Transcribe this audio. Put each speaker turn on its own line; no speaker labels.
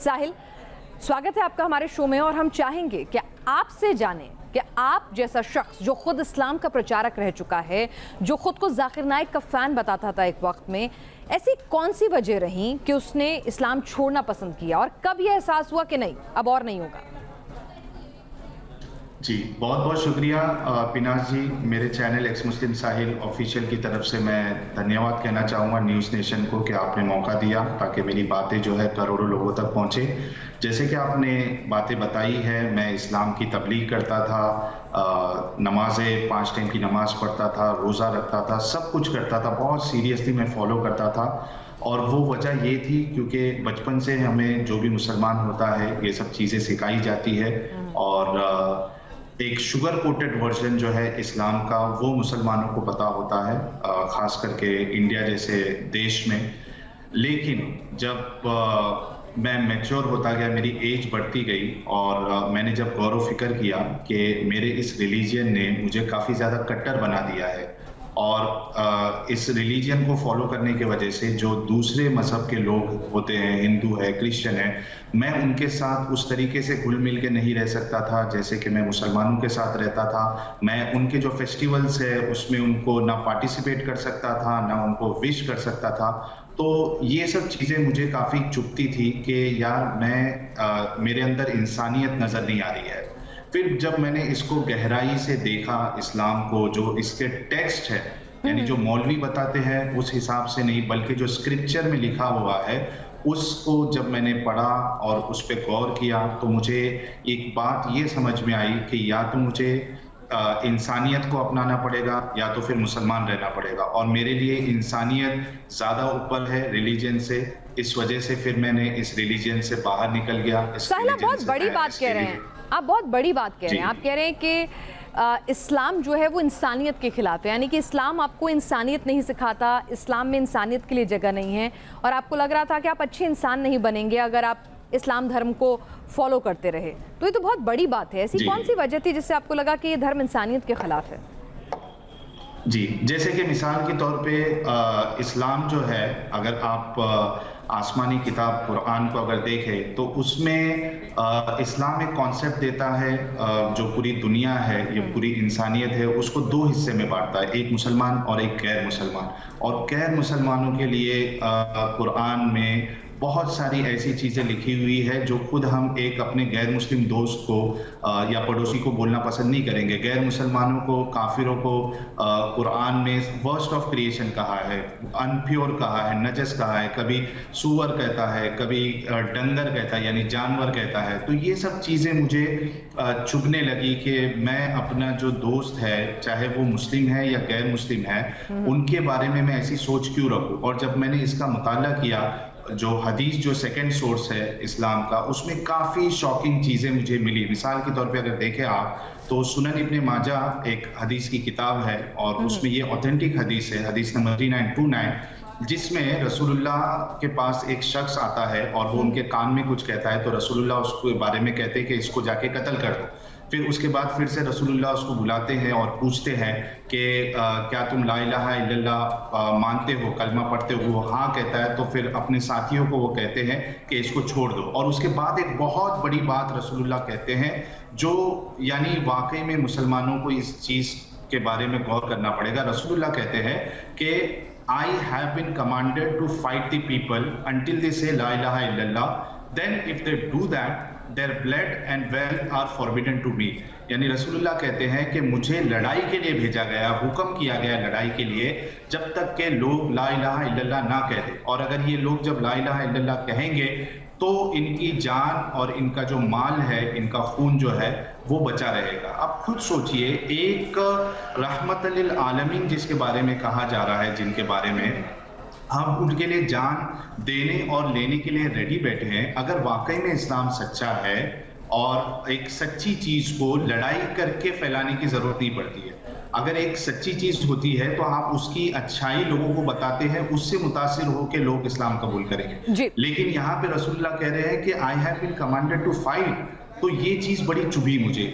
साहिल, स्वागत है आपका हमारे शो में और हम चाहेंगे कि आपसे जानें कि आप जैसा शख्स जो खुद इस्लाम का प्रचारक रह चुका है, जो खुद को जाकिर नाइक का फ़ैन बताता था एक वक्त में, ऐसी कौन सी वजह रही कि उसने इस्लाम छोड़ना पसंद किया और कब यह एहसास हुआ कि नहीं अब और नहीं होगा?
जी, बहुत बहुत शुक्रिया पिनाज जी। मेरे चैनल एक्स मुस्लिम साहिल ऑफिशियल की तरफ से मैं धन्यवाद कहना चाहूँगा न्यूज़ नेशन को कि आपने मौका दिया ताकि मेरी बातें जो है करोड़ों लोगों तक पहुँचे। जैसे कि आपने बातें बताई है, मैं इस्लाम की तबलीग करता था, नमाज़ें 5 टाइम की नमाज़ पढ़ता था, रोज़ा रखता था, सब कुछ करता था, बहुत सीरियसली मैं फॉलो करता था। और वो वजह ये थी क्योंकि बचपन से हमें जो भी मुसलमान होता है ये सब चीज़ें सिखाई जाती है और एक शुगर कोटेड वर्जन जो है इस्लाम का वो मुसलमानों को पता होता है, खास करके इंडिया जैसे देश में। लेकिन जब मैं मैच्योर होता गया, मेरी एज बढ़ती गई और मैंने जब गौर फिक्र किया कि मेरे इस रिलीजन ने मुझे काफ़ी ज़्यादा कट्टर बना दिया है और इस रिलीजन को फॉलो करने की वजह से जो दूसरे मजहब के लोग होते हैं, हिंदू है, क्रिश्चियन है, मैं उनके साथ उस तरीके से घुल मिल के नहीं रह सकता था जैसे कि मैं मुसलमानों के साथ रहता था। मैं उनके जो फेस्टिवल्स है उसमें उनको ना पार्टिसिपेट कर सकता था, ना उनको विश कर सकता था। तो ये सब चीज़ें मुझे काफ़ी चुभती थी कि यार मेरे अंदर इंसानियत नज़र नहीं आ रही है। फिर जब मैंने इसको गहराई से देखा, इस्लाम को जो इसके टेक्स्ट है, यानी जो मौलवी बताते हैं उस हिसाब से नहीं बल्कि जो स्क्रिप्चर में लिखा हुआ है उसको जब मैंने पढ़ा और उस पर गौर किया तो मुझे एक बात ये समझ में आई कि या तो मुझे इंसानियत को अपनाना पड़ेगा या तो फिर मुसलमान रहना पड़ेगा और मेरे लिए इंसानियत ज़्यादा ऊपर है रिलीजन से। इस वजह से फिर मैंने इस रिलीजन से बाहर निकल गया।
साहिल, आप बहुत बड़ी बात कह रहे हैं, आप बहुत बड़ी बात कह रहे हैं। आप कह रहे हैं कि इस्लाम जो है वो इंसानियत के खिलाफ है, यानी कि इस्लाम आपको इंसानियत नहीं सिखाता, इस्लाम में इंसानियत के लिए जगह नहीं है और आपको लग रहा था कि आप अच्छे इंसान नहीं बनेंगे अगर आप इस्लाम धर्म को फॉलो करते रहे। तो ये तो बहुत बड़ी बात है। ऐसी कौन सी वजह थी जिससे आपको लगा कि ये धर्म इंसानियत के खिलाफ है?
जी, जैसे कि मिसाल के तौर पे इस्लाम जो है, अगर आप आसमानी किताब कुरान को अगर देखें तो उसमें इस्लाम एक कॉन्सेप्ट देता है, जो पूरी दुनिया है, ये पूरी इंसानियत है, उसको 2 हिस्से में बांटता है, एक मुसलमान और एक गैर मुसलमान। और गैर मुसलमानों के लिए कुरान में बहुत सारी ऐसी चीज़ें लिखी हुई है जो खुद हम एक अपने गैर मुस्लिम दोस्त को या पड़ोसी को बोलना पसंद नहीं करेंगे। गैर मुसलमानों को, काफिरों को कुरान में वर्स्ट ऑफ क्रिएशन कहा है, अनप्योर कहा है, नजस कहा है, कभी सूअर कहता है, कभी डंगर कहता है यानी जानवर कहता है। तो ये सब चीज़ें मुझे चुभने लगी कि मैं अपना जो दोस्त है, चाहे वो मुस्लिम है या गैर मुस्लिम है, उनके बारे में मैं ऐसी सोच क्यों रखूँ। और जब मैंने इसका मुताला किया, जो हदीस जो सेकंड सोर्स है इस्लाम का, उसमें काफ़ी शॉकिंग चीज़ें मुझे मिली। मिसाल के तौर पे अगर देखें आप तो सुनन इब्ने माजा एक हदीस की किताब है और उसमें ये ऑथेंटिक हदीस है, हदीस नंबर 3929, जिसमें रसूलुल्लाह के पास एक शख्स आता है और वो उनके कान में कुछ कहता है तो रसूलुल्लाह उसके बारे में कहते हैं कि इसको जाके कत्ल कर दो। फिर उसके बाद फिर से रसूलुल्लाह उसको बुलाते हैं और पूछते हैं कि क्या तुम ला इलाहा इल्लल्लाह मानते हो, कलमा पढ़ते हो? वो हाँ कहता है। तो फिर अपने साथियों को वो कहते हैं कि इसको छोड़ दो। और उसके बाद एक बहुत बड़ी बात रसूलुल्लाह कहते हैं जो यानी वाकई में मुसलमानों को इस चीज़ के बारे में गौर करना पड़ेगा। रसूलुल्लाह कहते हैं कि I have been commanded to fight the people until they say La ilaha illallah. Then if they do that, their blood and wealth are forbidden to me. यानी रसूलुल्लाह कहते हैं कि मुझे लड़ाई के लिए भेजा गया, हुक्म किया गया लड़ाई के लिए, जब तक के लोग ला इलाहा इल्लल्लाह ना कह दें। और अगर ये लोग जब ला इलाहा इल्लल्लाह कहेंगे तो इनकी जान और इनका जो माल है, इनका खून जो है वो बचा रहेगा। अब खुद सोचिए, एक रहमत लिल आलमीन जिसके बारे में कहा जा रहा है, जिनके बारे में हम उनके लिए जान देने और लेने के लिए रेडी बैठे हैं। अगर वाकई में इस्लाम सच्चा है और एक सच्ची चीज को लड़ाई करके फैलाने की जरूरत नहीं पड़ती है, अगर एक सच्ची चीज होती है तो आप उसकी अच्छाई लोगों को बताते हैं, उससे मुतासिर होकर लोग इस्लाम कबूल करेंगे। लेकिन यहाँ पे रसूलुल्लाह कह रहे हैं कि I have been commanded to fight, तो ये चीज बड़ी चुभी मुझे।